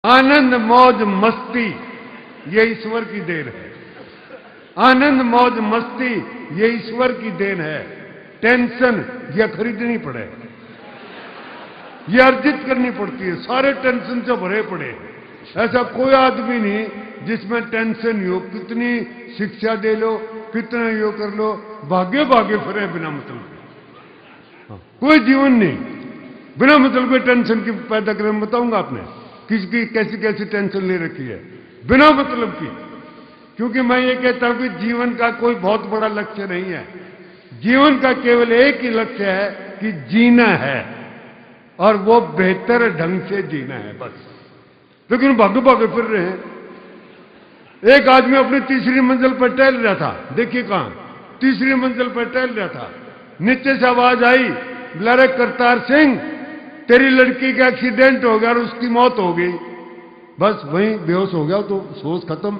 आनंद मौज मस्ती ये ईश्वर की देन है। आनंद मौज मस्ती ये ईश्वर की देन है। टेंशन ये खरीदनी पड़े, ये अर्जित करनी पड़ती है। सारे टेंशन से भरे पड़े। ऐसा कोई आदमी नहीं जिसमें टेंशन हो। कितनी शिक्षा दे लो, कितना यो कर लो, भाग्य भाग्य फिरे बिना मतलब के। कोई जीवन नहीं बिना मतलब के टेंशन की पैदा करें। बताऊंगा आपने किसकी कैसी कैसी टेंशन ले रखी है बिना मतलब की। क्योंकि मैं ये कहता हूं कि जीवन का कोई बहुत बड़ा लक्ष्य नहीं है। जीवन का केवल एक ही लक्ष्य है कि जीना है, और वो बेहतर ढंग से जीना है बस। लेकिन भागे भागे फिर रहे हैं। एक आदमी अपनी तीसरी मंजिल पर टहल रहा था। देखिए कहां, तीसरी मंजिल पर टहल रहा था। नीचे से आवाज आई, बोला करतार सिंह तेरी लड़की का एक्सीडेंट हो गया और उसकी मौत हो गई। बस वहीं बेहोश हो गया तो सोच खत्म।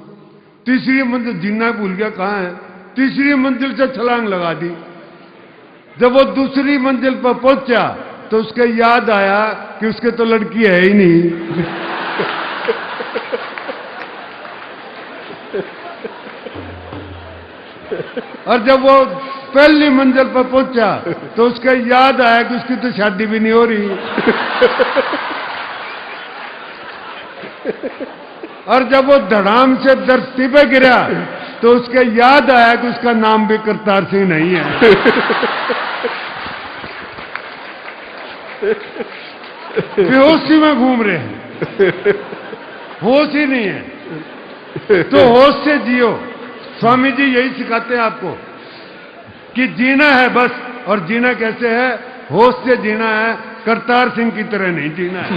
तीसरी मंजिल जीना भूल गया। कहां है? तीसरी मंजिल से छलांग लगा दी। जब वो दूसरी मंजिल पर पहुंचा तो उसके याद आया कि उसके तो लड़की है ही नहीं। और जब वो पहली मंजिल पर पहुंचा तो उसके याद आया कि उसकी तो शादी भी नहीं हो रही। और जब वो धड़ाम से धरती पे गिरा तो उसके याद आया कि उसका नाम भी करतार सिंह नहीं है। बेहोशी में घूम रहे हैं, होश ही नहीं है। तो होश से जियो। स्वामी जी यही सिखाते हैं आपको कि जीना है बस। और जीना कैसे है? होश से जीना है, करतार सिंह की तरह नहीं जीना है।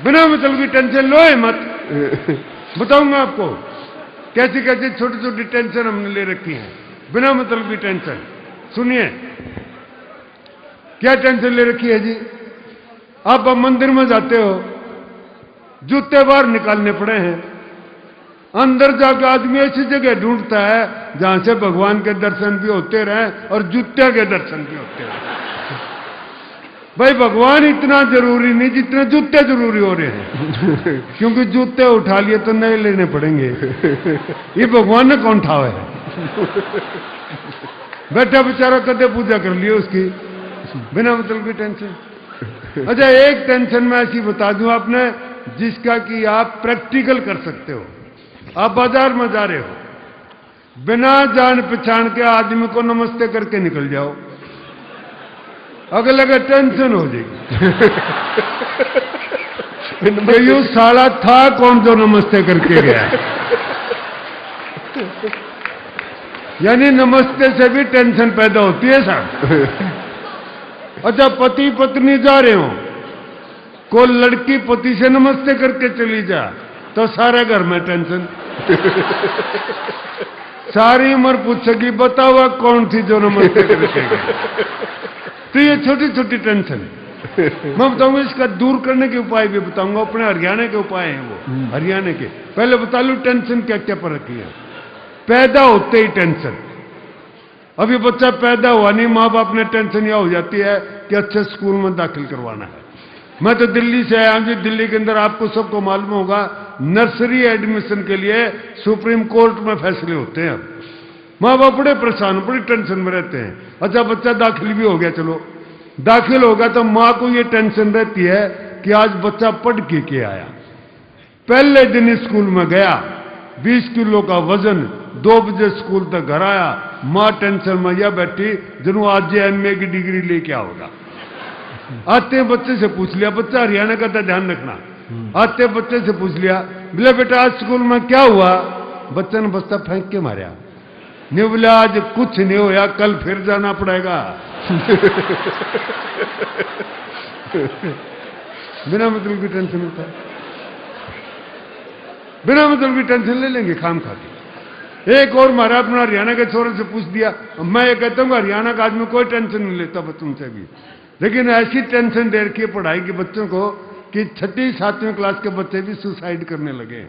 बिना मतलब की टेंशन लो है मत। बताऊंगा आपको कैसी कैसी छोटी छोटी टेंशन हमने ले रखी है बिना मतलब की टेंशन। सुनिए क्या टेंशन ले रखी है जी। आप अब मंदिर में जाते हो, जूते बाहर निकालने पड़े हैं। अंदर जाकर आदमी ऐसी जगह ढूंढता है जहां से भगवान के दर्शन भी होते रहे और जूते के दर्शन भी होते रहे। भाई भगवान इतना जरूरी नहीं जितने जूते जरूरी हो रहे हैं। क्योंकि जूते उठा लिए तो नए लेने पड़ेंगे। ये भगवान ने कौन ठावा है? बैठा बेचारा कदे पूजा कर लियो उसकी बिना मतलब की टेंशन। अच्छा एक टेंशन मैं ऐसी बता दूं आपने जिसका कि आप प्रैक्टिकल कर सकते हो। आप बाजार में जा रहे हो, बिना जान पहचान के आदमी को नमस्ते करके निकल जाओ, अगर लगे टेंशन हो जाएगी। ये साला था कौन जो नमस्ते करके गया? यानी नमस्ते से भी टेंशन पैदा होती है साहब। अच्छा पति पत्नी जा रहे हो, कोई लड़की पति से नमस्ते करके चली जा तो सारे घर में टेंशन। सारी उम्र पूछेगी बताओ कौन थी जो नमस्ते करके गई। तो ये छोटी छोटी टेंशन मैं बताऊंगा। इसका दूर करने के उपाय भी बताऊंगा। अपने हरियाणा के उपाय हैं वो, हरियाणा के। पहले बता लूं टेंशन क्या क्या पर रखी है। पैदा होते ही टेंशन। अभी बच्चा पैदा हुआ नहीं, माँ बाप ने टेंशन यह हो जाती है कि अच्छे स्कूल में दाखिल करवाना है। मैं तो दिल्ली से आया हूं जी। दिल्ली के अंदर आपको सबको मालूम होगा नर्सरी एडमिशन के लिए सुप्रीम कोर्ट में फैसले होते हैं। माँ बाप बड़े परेशान, बड़ी टेंशन में रहते हैं। अच्छा बच्चा दाखिल भी हो गया, चलो दाखिल होगा तो माँ को ये टेंशन रहती है कि आज बच्चा पढ़ के आया। पहले दिन स्कूल में गया, 20 किलो का वजन, 2 बजे स्कूल तक घर आया। माँ टेंशन में यह बैठी जनू आज MA की डिग्री लेके आओगा। आते बच्चे से पूछ लिया, बच्चा हरियाणा का था ध्यान रखना। आते बच्चे से पूछ लिया, बोले बेटा आज स्कूल में क्या हुआ? बच्चे ने बस्ता फेंक के मारा। नहीं बोला आज कुछ नहीं होया, कल फिर जाना पड़ेगा। बिना मतलब की टेंशन होता है। बिना मतलब की टेंशन ले लेंगे खाम खा के। एक और मारा अपना हरियाणा के छोरे से पूछ दिया। मैं ये कहता हूँ हरियाणा का आदमी कोई टेंशन नहीं लेता बच्चों से भी, लेकिन ऐसी टेंशन दे रखी है पढ़ाई के बच्चों को कि 6वीं 7वीं क्लास के बच्चे भी सुसाइड करने लगे।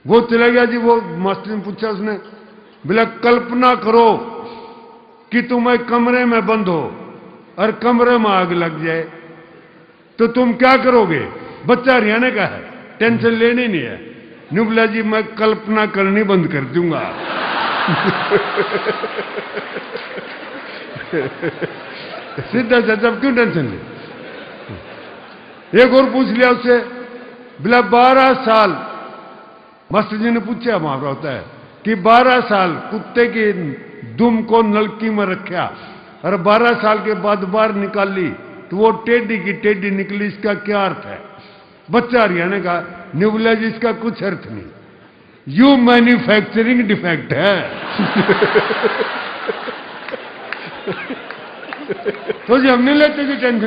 वो चला गया जी। वो मास्टर ने पूछा, उसने बोला कल्पना करो कि तुम एक कमरे में बंद हो और कमरे में आग लग जाए तो तुम क्या करोगे? बच्चा हरियाणा का है, टेंशन लेनी नहीं है। नुबला जी मैं कल्पना करनी बंद कर दूंगा। सीधा चाचा क्यों टेंशन ले। एक और पूछ लिया उससे, बोला 12 साल, मास्टर जी ने पूछा वहां होता है कि 12 साल कुत्ते की दुम को नलकी में रखा और 12 साल के बाद बाहर निकाली तो वो टेढ़ी की टेढ़ी निकली, इसका क्या अर्थ है? बच्चा हरियाणा का, न्यूबला जी इसका कुछ अर्थ नहीं, यू मैन्युफैक्चरिंग डिफेक्ट है। तो जी हम नहीं लेते कि टेंशन।